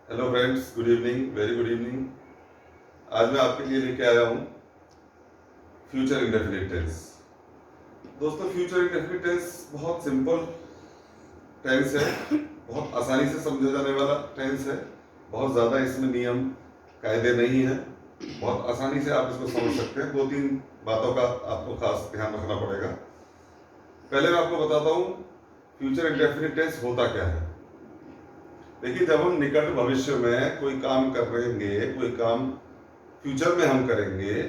Hello friends, good evening, very good evening. आज मैं आपके लिए लेके आया हूँ फ्यूचर इंडेफिनिट टेंस। दोस्तों, फ्यूचर इंडेफिनिट टेंस बहुत सिंपल टेंस है, बहुत आसानी से समझा जाने वाला टेंस है। बहुत ज़्यादा इसमें नियम कायदे नहीं है, बहुत आसानी से आप इसको समझ सकते हैं। दो तीन बातों का आपको खास ध्यान रखना पड़ेगा। पहले मैं आपको बताता हूँ फ्यूचर इंडेफिनिट टेंस होता क्या है। देखिए, जब हम निकट भविष्य में कोई काम करेंगे, कोई काम फ्यूचर में हम करेंगे,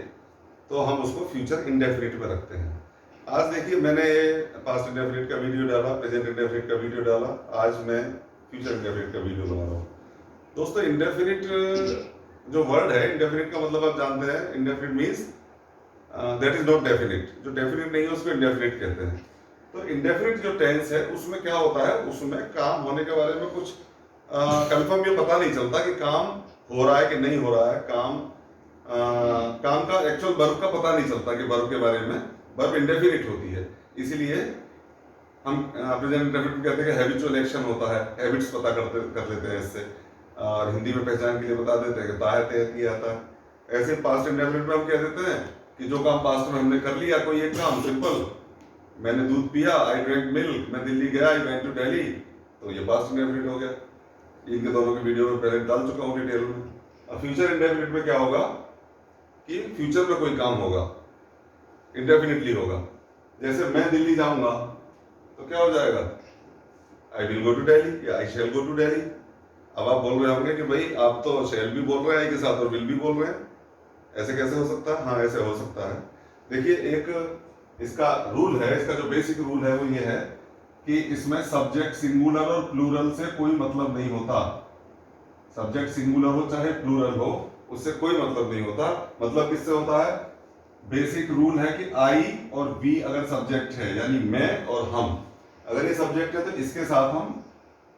तो हम उसको फ्यूचर इंडेफिनिट में रखते हैं। आज देखिए, मैंने पास्ट इंडेफिनिट का वीडियो डाला, प्रेजेंट इंडेफिनिट का वीडियो डाला, आज मैं फ्यूचर इंडेफिनिट का वीडियो बना रहा हूँ। दोस्तों, इंडेफिनिट जो वर्ड है, इंडेफिनिट का मतलब आप जानते हैं, indefinite means that is not definite. जो डेफिनिट नहीं है उसको इंडेफिनिट कहते हैं। तो इंडेफिनिट जो टेंस है उसमें क्या होता है, उसमें काम होने के बारे में कुछ कंफर्म ये पता नहीं चलता कि काम हो रहा है कि नहीं हो रहा है। काम का एक्चुअल वर्ब का पता नहीं चलता कि वर्ब के बारे में। वर्ब इंडेफिनिट होती है, इसीलिए हम प्रेजेंट इंडेफिनिट कहते हैं कि हैबिचुअल एक्शन होता है। हैबिट्स पता कर लेते हैं इससे, और हिंदी में पहचान के लिए बता देते हैं कि ताहे तहती आता है। ऐसे पास्ट इंडेफिनिट में हम कह देते हैं कि जो काम पास्ट में हमने कर लिया, कोई एक काम सिंपल, मैंने दूध पिया, आई ड्रिंक मिल्क, मैं दिल्ली गया, आई वेंट टू दिल्ली, तो ये पास्ट इंडेफिनिट हो गया। इनके दोनों के वीडियो में पहले डाल चुका हूँ डिटेल में। अब फ्यूचर इंडेफिनिट में क्या होगा कि फ्यूचर में कोई काम होगा, इंडेफिनिटली होगा। जैसे मैं दिल्ली जाऊंगा तो क्या हो जाएगा, I will go to Delhi या I shell go to Delhi. अब आप बोल रहे होंगे कि भाई आप तो शैल भी बोल रहे हैं के साथ और विल भी बोल रहे हैं, ऐसे कैसे हो सकता है? हाँ, ऐसे हो सकता है। देखिए, एक इसका रूल है, इसका जो बेसिक रूल है वो ये है कि इसमें सब्जेक्ट सिंगुलर और प्लूरल से कोई मतलब नहीं होता। सब्जेक्ट सिंगुलर हो चाहे प्लूरल हो, उससे कोई मतलब नहीं होता। मतलब किससे होता है? बेसिक रूल है कि आई और वी अगर सब्जेक्ट है, यानी मैं और हम, अगर ये सब्जेक्ट है तो इसके साथ हम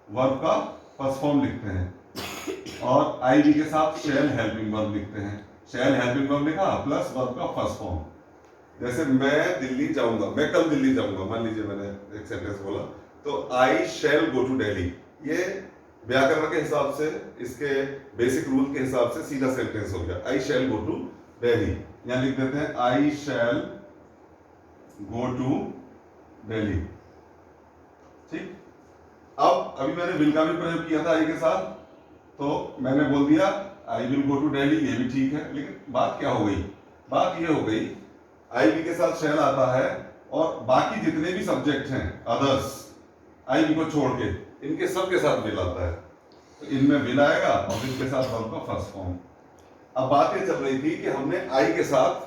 वर्ब का फर्स्ट फॉर्म लिखते हैं, और आई वी के साथ शैल हेल्पिंग वर्ब लिखते हैं। शैल हेल्पिंग वर्ब लिखा प्लस वर्ब का फर्स्ट फॉर्म। जैसे मैं दिल्ली जाऊंगा, मैं कल दिल्ली जाऊंगा, मान लीजिए मैंने एक सेंटेंस बोला, तो आई शैल गो टू दिल्ली, ये व्याकरण के हिसाब से, इसके बेसिक रूल के हिसाब से सीधा सेंटेंस हो गया। आई शैल गो टू दिल्ली, यहां लिख देते हैं आई शैल गो टू दिल्ली। ठीक। अब अभी मैंने विल का भी प्रयोग किया था आई के साथ, तो मैंने बोल दिया I will go to Delhi, ये भी ठीक है। लेकिन बात क्या हो गई? बात ये हो गई, आई वी के साथ शैल आता है, और बाकी जितने भी सब्जेक्ट हैं अदर्स, आई वी को छोड़ के, इनके सब के साथ विल आता है। तो इनमें विल आएगा और विल के साथ वर्ब का फर्स्ट फॉर्म। अब बात ये चल रही थी कि हमने आई के साथ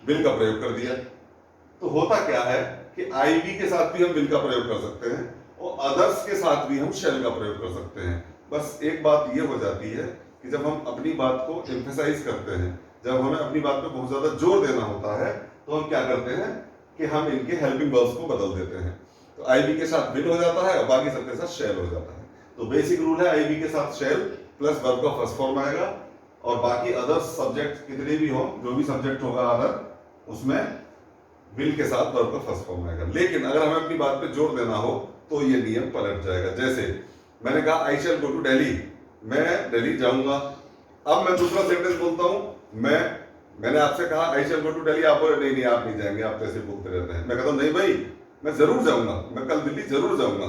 विल का प्रयोग कर दिया, तो होता क्या है कि आई वी के साथ भी हम विल का प्रयोग कर सकते हैं और अदर्स के साथ भी हम शैल का प्रयोग कर सकते हैं। बस एक बात ये हो जाती है कि जब हम अपनी बात को एम्फेसाइज करते हैं, जब हमें अपनी बात पे बहुत ज्यादा जोर देना होता है, तो हम क्या करते हैं कि हम इनके हेल्पिंग वर्ब्स को बदल देते हैं। तो आई वी के साथ विल हो जाता है और बाकी सबके साथ शैल हो जाता है। तो बेसिक रूल है, आई वी के साथ शैल प्लस वर्ब का फर्स्ट फॉर्म आएगा, और बाकी अदर सब्जेक्ट कितने भी हो, जो भी सब्जेक्ट होगा अदर, उसमें विल के साथ वर्ब का फर्स्ट फॉर्म आएगा। लेकिन अगर हमें अपनी बात पे जोर देना हो तो ये नियम पलट जाएगा। जैसे मैंने कहा आई शैल गो टू दिल्ली, मैं दिल्ली जाऊंगा। अब मैं दूसरा सेंटेंस बोलता हूं, मैंने आपसे कहा आई शैल गो टू दिल्ली, आप बोले नहीं नहीं आप नहीं जाएंगे, आप तो ऐसे बोलते रहते हैं। मैं कहता हूं नहीं भाई, मैं जरूर जाऊंगा, मैं कल दिल्ली जरूर जाऊंगा।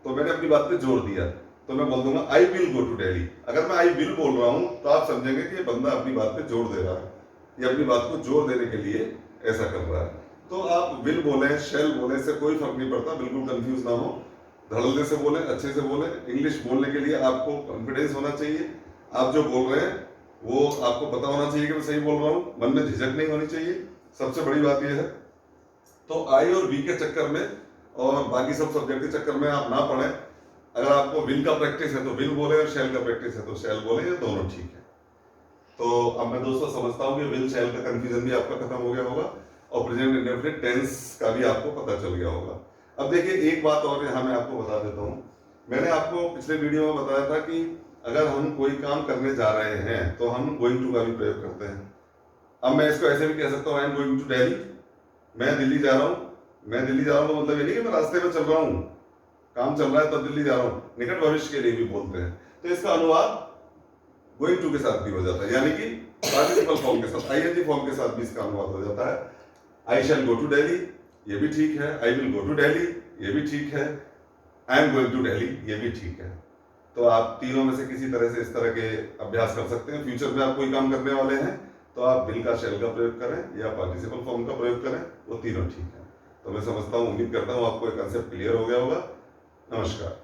तो मैंने अपनी बात पे जोर दिया, तो मैं बोल दूंगा I will go to Delhi. अगर मैं आई विल बोल रहा हूं तो आप समझेंगे कि ये बंदा अपनी बात पे जोर दे रहा है, ये अपनी बात को जोर देने के लिए ऐसा कर रहा है। तो आप विल बोले, शेल बोले, से कोई फर्क नहीं पड़ता, बिल्कुल कंफ्यूज ना हो। धड़ल्ले से बोले, अच्छे से बोले। इंग्लिश बोलने के लिए आपको कॉन्फिडेंस होना चाहिए। आप जो बोल रहे हैं वो आपको पता होना चाहिए कि मैं सही बोल रहा हूँ, मन में झिझक नहीं होनी चाहिए। सबसे बड़ी बात यह है। तो आई और वी के चक्कर में और बाकी सब सब्जेक्ट के चक्कर में आप ना पड़े। अगर आपको विल का प्रैक्टिस है तो विल बोले, और शेल का प्रैक्टिस है तो शेल बोले, ये दोनों ठीक है। तो अब मैं दोस्तों समझता हूँ कि विल शेल का कंफ्यूजन भी आपका खत्म हो गया होगा, और प्रेजेंट इंडेफिनिट टेंस का भी आपको पता चल गया होगा। अब देखिए, एक बात और यहाँ मैं आपको बता देता हूँ। मैंने आपको पिछले वीडियो में बताया था कि अगर हम कोई काम करने जा रहे हैं तो हम गोइंग टू का भी प्रयोग करते हैं। अब मैं इसको ऐसे भी कह सकता हूँ, I am going to Delhi, मैं दिल्ली जा रहा हूँ। मैं दिल्ली जा रहा हूँ तो मतलब ये नहीं कि मैं रास्ते में चल रहा हूँ, काम चल रहा है तब दिल्ली जा रहा हूँ। निकट भविष्य के लिए भी बोलते हैं। तो इसका अनुवाद गोइंग टू के साथ भी हो जाता है, यानी कि पार्टिसिपल फॉर्म के साथ, आईएनजी फॉर्म के साथ भी इसका अनुवाद हो जाता है। आई शैल गो टू दिल्ली, ये भी ठीक है। I will go to Delhi, ये भी ठीक है। I am going to Delhi, ये भी ठीक है। तो आप तीनों में से किसी तरह से इस तरह के अभ्यास कर सकते हैं। फ्यूचर में आप कोई काम करने वाले हैं तो आप विल का, शैल का प्रयोग करें या पार्टिसिपल फॉर्म का प्रयोग करें, वो तीनों ठीक है। तो मैं समझता हूँ, उम्मीद करता हूँ आपको एक कंसेप्ट क्लियर हो गया होगा। नमस्कार।